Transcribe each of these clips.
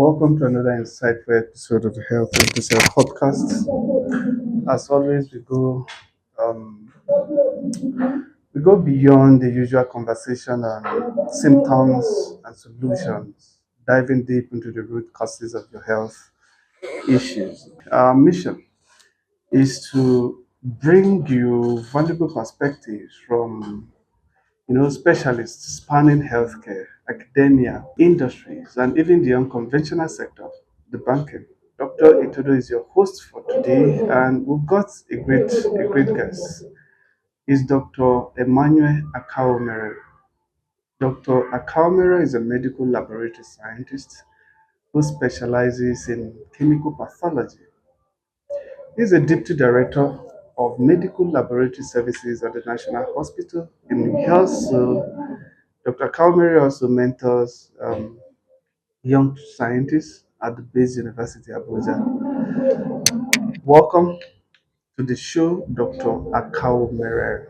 Welcome to another insightful episode of the Health Episode podcast. As always, um, we go beyond the usual conversation on symptoms and solutions, diving deep into the root causes of your health issues. Our mission is to bring you valuable perspectives from specialists spanning healthcare, academia, industries, and even the unconventional sector, the banking. Dr. Itodo is your host for today, and we've got a great guest. Is Dr. Emmanuel Akaomere. Dr. Akaomere is a medical laboratory scientist who specializes in chemical pathology. He's a deputy director of medical laboratory services at the National Hospital. And he also Dr. Kalmeri also mentors young scientists at the Base University Abuja. Welcome to the show, Dr. Akao Mere.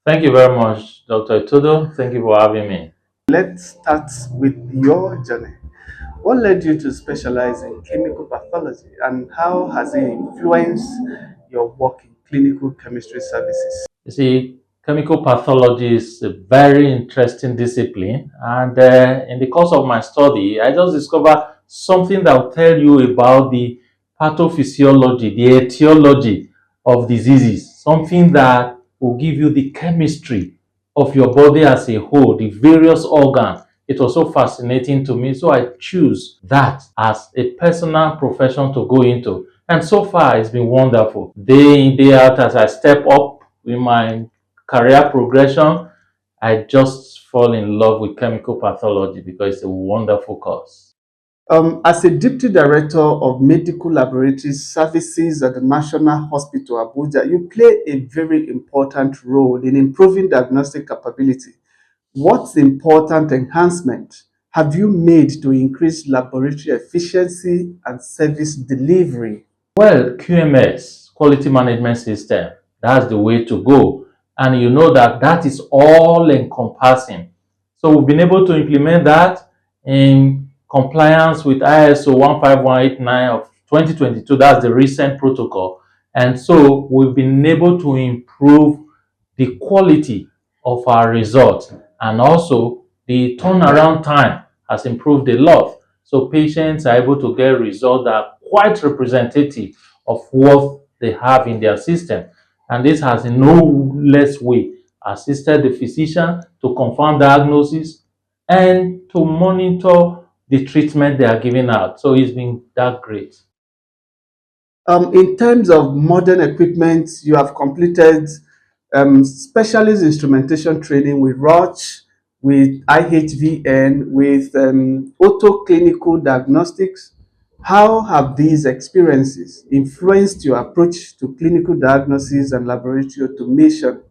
Thank you very much, Dr. Todo. Thank you for having me. Let's start with your journey. What led you to specialize in chemical pathology and how has it influenced your work in clinical chemistry services? You see, chemical pathology is a very interesting discipline, and in the course of my study, I just discovered something that will tell you about the pathophysiology, the etiology of diseases, something that will give you the chemistry of your body as a whole, the various organs. It was so fascinating to me, so I choose that as a personal profession to go into. And so far, it's been wonderful. Day in, day out, as I step up in my career progression, I just fall in love with chemical pathology because it's a wonderful course. As a deputy director of medical laboratory services at the National Hospital Abuja, you play a very important role in improving diagnostic capability. What important enhancement have you made to increase laboratory efficiency and service delivery? Well, QMS, Quality Management System, that's the way to go. And you know that that is all encompassing. So we've been able to implement that in compliance with ISO 15189 of 2022. That's the recent protocol. And so we've been able to improve the quality of our results, and also the turnaround time has improved a lot. So patients are able to get results that are quite representative of what they have in their system. And this has in no less way assisted the physician to confirm diagnosis and to monitor the treatment they are giving out. So it's been that great. In terms of modern equipment, you have completed specialist instrumentation training with Roche, with IHVN, with auto clinical diagnostics. How have these experiences influenced your approach to clinical diagnosis and laboratory automation?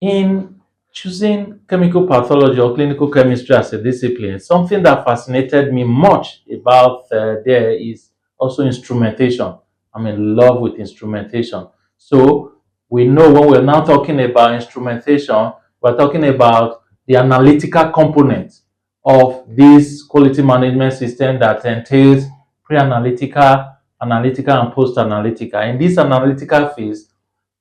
In choosing chemical pathology or clinical chemistry as a discipline, something that fascinated me much about there is also instrumentation. I'm in love with instrumentation. So we know when we're now talking about instrumentation, we're talking about the analytical component of this quality management system that entails pre-analytical, analytical, and post-analytical. In this analytical phase,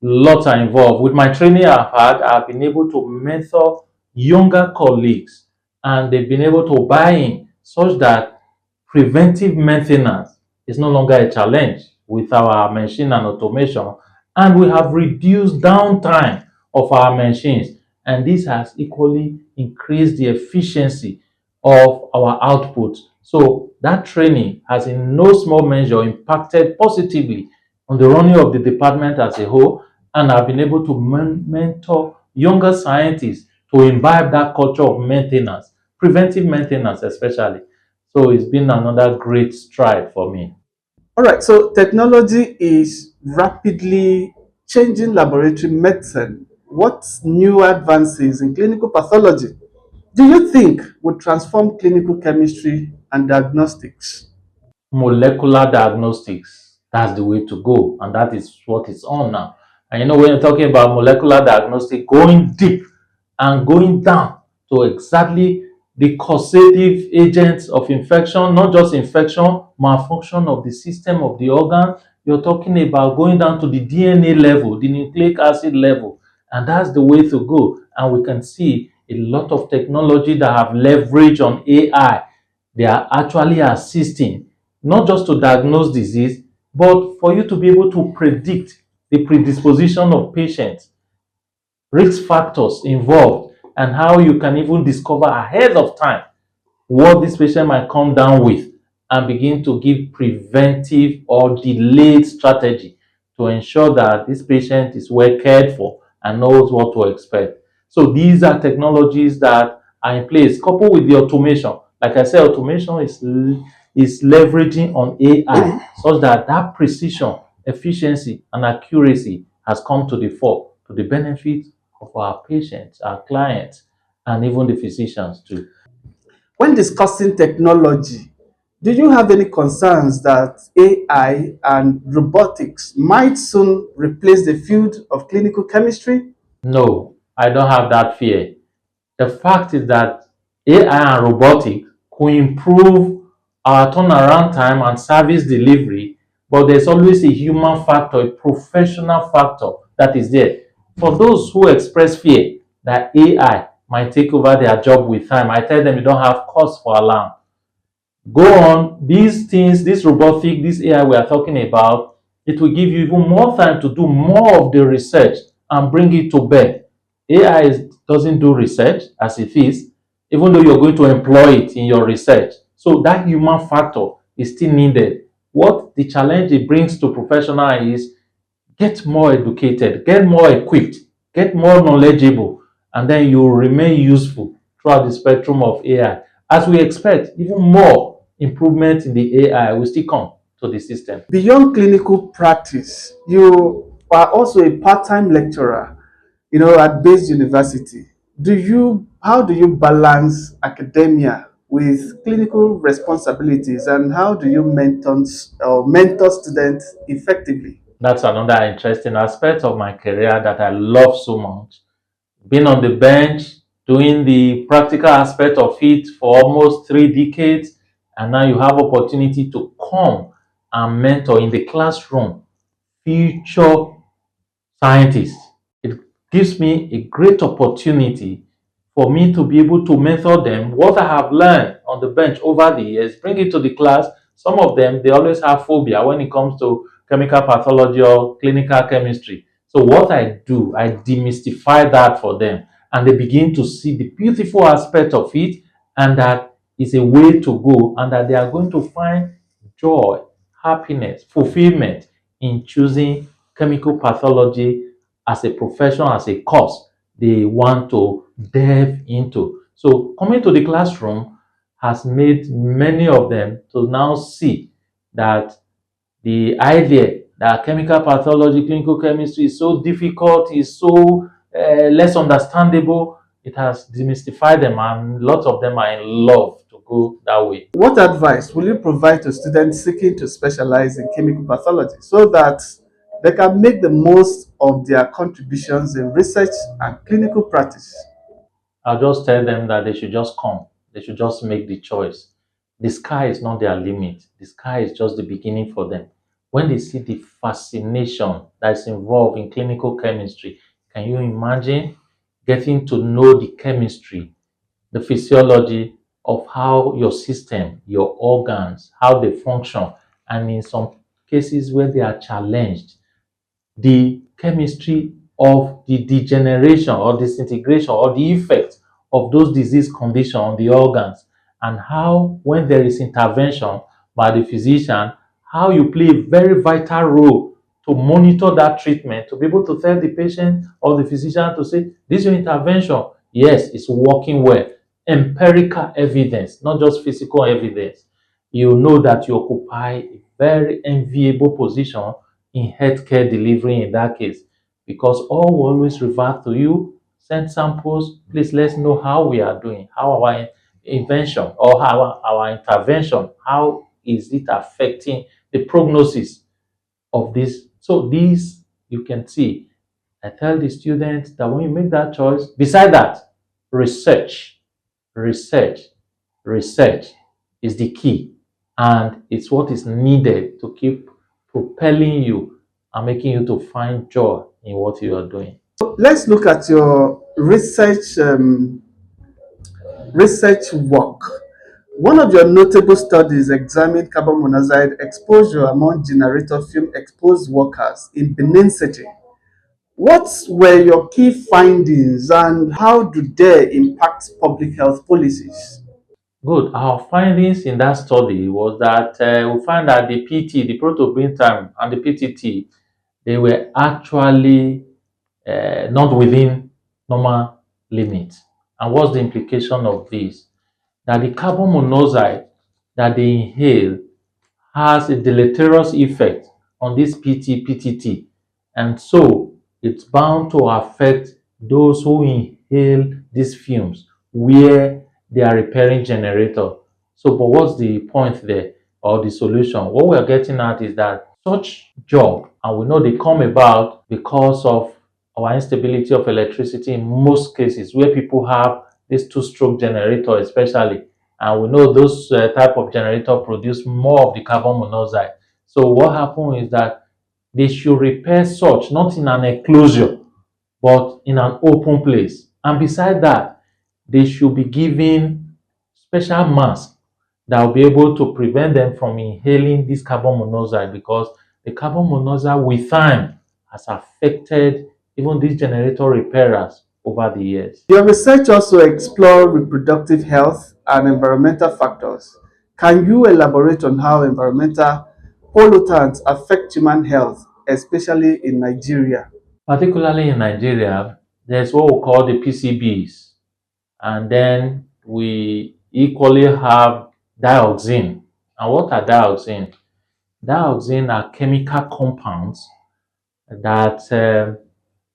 lots are involved. With my training I've had, I've been able to mentor younger colleagues, and they've been able to buy in such that preventive maintenance is no longer a challenge with our machine and automation, and we have reduced downtime of our machines, and this has equally increased the efficiency of our output. So that training has in no small measure impacted positively on the running of the department as a whole, and I've been able to mentor younger scientists to imbibe that culture of maintenance, preventive maintenance especially. So it's been another great stride for me. All right, so technology is rapidly changing laboratory medicine. What new advances in clinical pathology do you think would transform clinical chemistry and diagnostics? Molecular diagnostics, that's the way to go, and that is what it's on now. And when you're talking about molecular diagnostic, going deep and going down to exactly the causative agents of infection, not just infection, malfunction of the system of the organ. You're talking about going down to the DNA level, the nucleic acid level, and that's the way to go. And we can see a lot of technology that have leverage on AI. They are actually assisting not just to diagnose disease, but for you to be able to predict the predisposition of patients, risk factors involved, and how you can even discover ahead of time what this patient might come down with and begin to give preventive or delayed strategy to ensure that this patient is well cared for and knows what to expect. So these are technologies that are in place, coupled with the automation. Like I said, automation is leveraging on AI such that that precision, efficiency, and accuracy has come to the fore to the benefit of our patients, our clients, and even the physicians too. When discussing technology, do you have any concerns that AI and robotics might soon replace the field of clinical chemistry? No, I don't have that fear. The fact is that AI and robotics could improve our turnaround time and service delivery, but there's always a human factor, a professional factor that is there. For those who express fear that AI might take over their job with time, I tell them you don't have cause for alarm. Go on, these things, this robotic, this AI we are talking about, it will give you even more time to do more of the research and bring it to bear. Doesn't do research as it is, even though you're going to employ it in your research. So that human factor is still needed. What the challenge it brings to professional is get more educated, get more equipped, get more knowledgeable, and then you will remain useful throughout the spectrum of AI. As we expect, even more improvement in the AI will still come to the system. Beyond clinical practice, you are also a part-time lecturer, at Based University. How do you balance academia with clinical responsibilities, and how do you mentor students effectively? That's another interesting aspect of my career that I love so much. Being on the bench, doing the practical aspect of it for almost 3 decades, and now you have opportunity to come and mentor in the classroom future scientists. It gives me a great opportunity for me to be able to mentor them what I have learned on the bench over the years, bring it to the class. Some of them, they always have phobia when it comes to chemical pathology or clinical chemistry. So what I do, I demystify that for them, and they begin to see the beautiful aspect of it, and that is a way to go, and that they are going to find joy, happiness, fulfillment in choosing chemical pathology as a profession, as a course they want to delve into. So coming to the classroom has made many of them to now see that the idea that chemical pathology, clinical chemistry is so difficult, is so less understandable, it has demystified them, and lots of them are in love to go that way. What advice will you provide to students seeking to specialize in chemical pathology so that they can make the most of their contributions in research and clinical practice? I'll just tell them that they should just come. They should just make the choice. The sky is not their limit. The sky is just the beginning for them. When they see the fascination that's involved in clinical chemistry, can you imagine getting to know the chemistry, the physiology of how your system, your organs, how they function, and in some cases where they are challenged, the chemistry of the degeneration or disintegration or the effect of those disease conditions on the organs, and how when there is intervention by the physician, how you play a very vital role to monitor that treatment, to be able to tell the patient or the physician to say this is your intervention, yes, it's working well. Empirical evidence, not just physical evidence. You know that you occupy a very enviable position in healthcare delivery in that case, because all will always revert to you. Send samples, please let's know how we are doing, how our invention or how our intervention, how is it affecting the prognosis of this. So these you can see. I tell the students that when you make that choice, beside that, research. research, research is the key, and it's what is needed to keep propelling you and making you to find joy in what you are doing. Let's look at your research work. One of your notable studies examined carbon monoxide exposure among generator film exposed workers in Benin City. What were your key findings and how do they impact public health policies? Good. Our findings in that study was that we found that the PT, the protobrintime, and the PTT, they were actually not within normal limits. And what's the implication of this? That the carbon monoxide that they inhale has a deleterious effect on this PTT, and so it's bound to affect those who inhale these fumes where they are repairing generator. So, but what's the point there or the solution? What we're getting at is that such job, and we know they come about because of our instability of electricity in most cases where people have this two-stroke generator especially, and we know those type of generator produce more of the carbon monoxide. So what happens is that they should repair such not in an enclosure but in an open place, and beside that they should be given special mask that will be able to prevent them from inhaling this carbon monoxide, because the carbon monoxide with time has affected even these generator repairers over the years. Your research also explored reproductive health and environmental factors. Can you elaborate on how environmental pollutants affect human health, especially in Nigeria? Particularly in Nigeria, there's what we call the PCBs, and then we equally have dioxin. And what are dioxin? Dioxin are chemical compounds that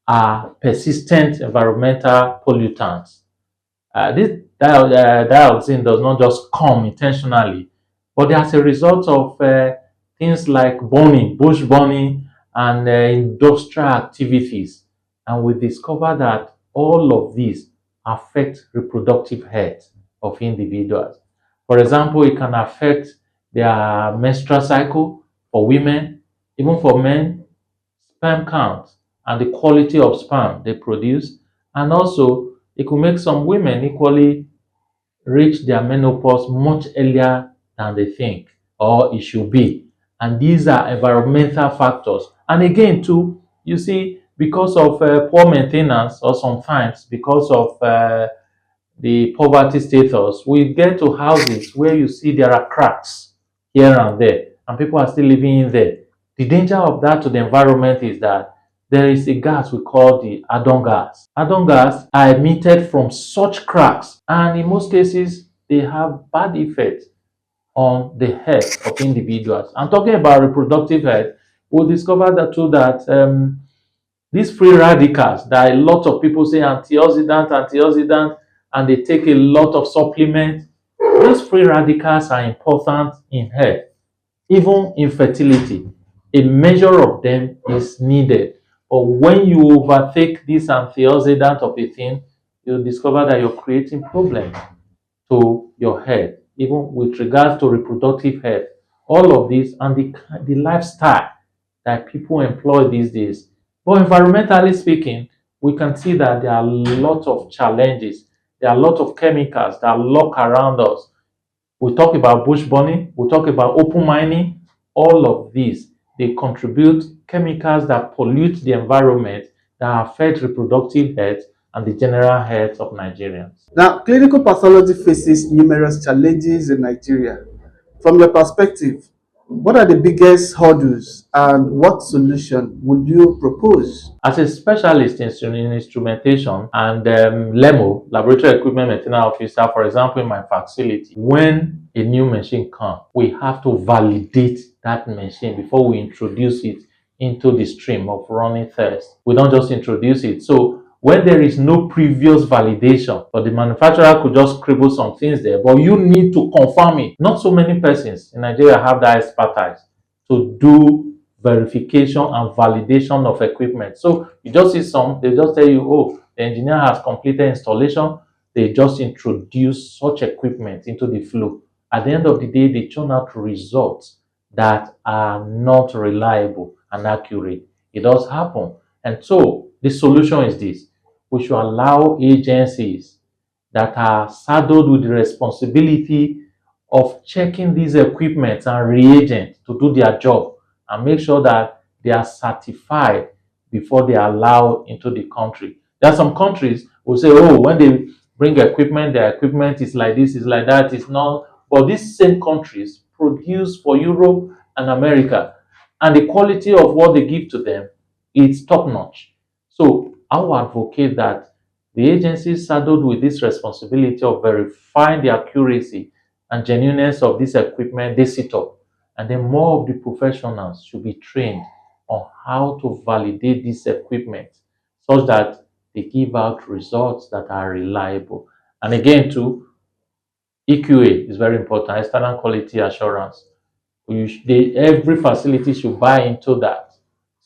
are persistent environmental pollutants. This dioxin does not just come intentionally, but as a result of things like burning, bush burning, and industrial activities. And we discover that all of these affect reproductive health of individuals. For example, it can affect their menstrual cycle for women, even for men, sperm count, and the quality of sperm they produce. And also, it could make some women equally reach their menopause much earlier than they think or it should be. And these are environmental factors. And again, too, you see, because of poor maintenance, or sometimes because of the poverty status, we get to houses where you see there are cracks here and there, and people are still living in there. The danger of that to the environment is that there is a gas we call the argon gas. Argon gas are emitted from such cracks, and in most cases, they have bad effects on the health of individuals. And talking about reproductive health, we discovered that too that these free radicals that a lot of people say antioxidant, and they take a lot of supplements. These free radicals are important in health, even in fertility. A measure of them is needed. But when you overtake this antioxidant of a thing, you discover that you're creating problems to your health, even with regards to reproductive health. All of this and the lifestyle that people employ these days. But environmentally speaking, we can see that there are a lot of challenges. There are a lot of chemicals that lurk around us. We talk about bush burning, we talk about open mining. All of these, they contribute chemicals that pollute the environment, that affect reproductive health and the general health of Nigerians. Now, clinical pathology faces numerous challenges in Nigeria. From your perspective, what are the biggest hurdles and what solution would you propose? As a specialist in instrumentation and LEMO, Laboratory Equipment Maintenance Officer, for example, in my facility, when a new machine comes, we have to validate that machine before we introduce it into the stream of running tests. We don't just introduce it. So when there is no previous validation, but the manufacturer could just scribble some things there, but you need to confirm it. Not so many persons in Nigeria have that expertise to do verification and validation of equipment. So you just see some, they just tell you, oh, the engineer has completed installation, they just introduce such equipment into the flow. At the end of the day, they turn out results that are not reliable and accurate. It does happen. And so the solution is this: we should allow agencies that are saddled with the responsibility of checking these equipment and reagents to do their job and make sure that they are certified before they are allowed into the country. There are some countries who say, oh, when they bring equipment, their equipment is like this, is like that, it's not. But these same countries produce for Europe and America, and the quality of what they give to them is top notch. So I will advocate that the agencies saddled with this responsibility of verifying the accuracy and genuineness of this equipment they set up, and then more of the professionals should be trained on how to validate this equipment such that they give out results that are reliable. And again, too, EQA is very important, external quality assurance. Every facility should buy into that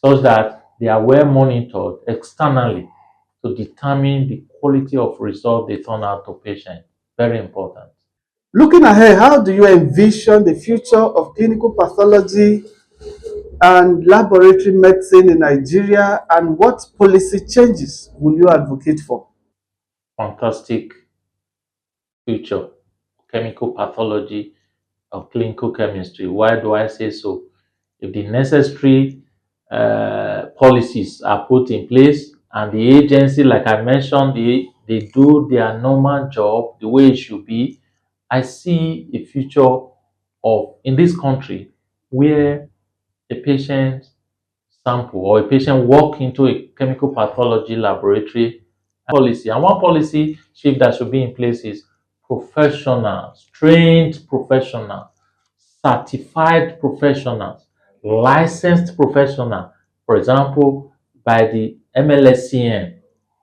such that they are well monitored externally to determine the quality of result they turn out to patients. Very important. Looking ahead, how do you envision the future of clinical pathology and laboratory medicine in Nigeria, and what policy changes will you advocate for? Fantastic future. Chemical pathology or clinical chemistry. Why do I say so? If the necessary policies are put in place and the agency, like I mentioned, they do their normal job the way it should be, I see a future of in this country where a patient sample or a patient walk into a chemical pathology laboratory policy. And one policy shift that should be in place is professionals, trained professionals, certified professionals, licensed professionals, for example, by the MLSCN,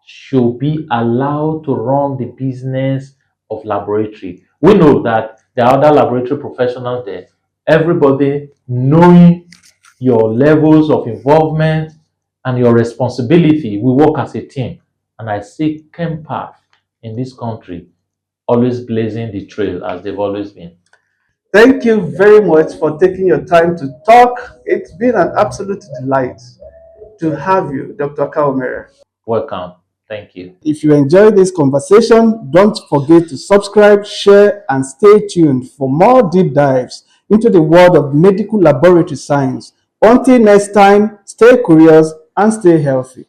should be allowed to run the business of laboratory. We know that there are other laboratory professionals there. Everybody knowing your levels of involvement and your responsibility, we work as a team. And I see ChemPath in this country always blazing the trail as they've always been. Thank you very much for taking your time to talk. It's been an absolute delight to have you, Dr. Kaumere. Welcome. Thank you. If you enjoyed this conversation, don't forget to subscribe, share, and stay tuned for more deep dives into the world of medical laboratory science. Until next time, stay curious and stay healthy.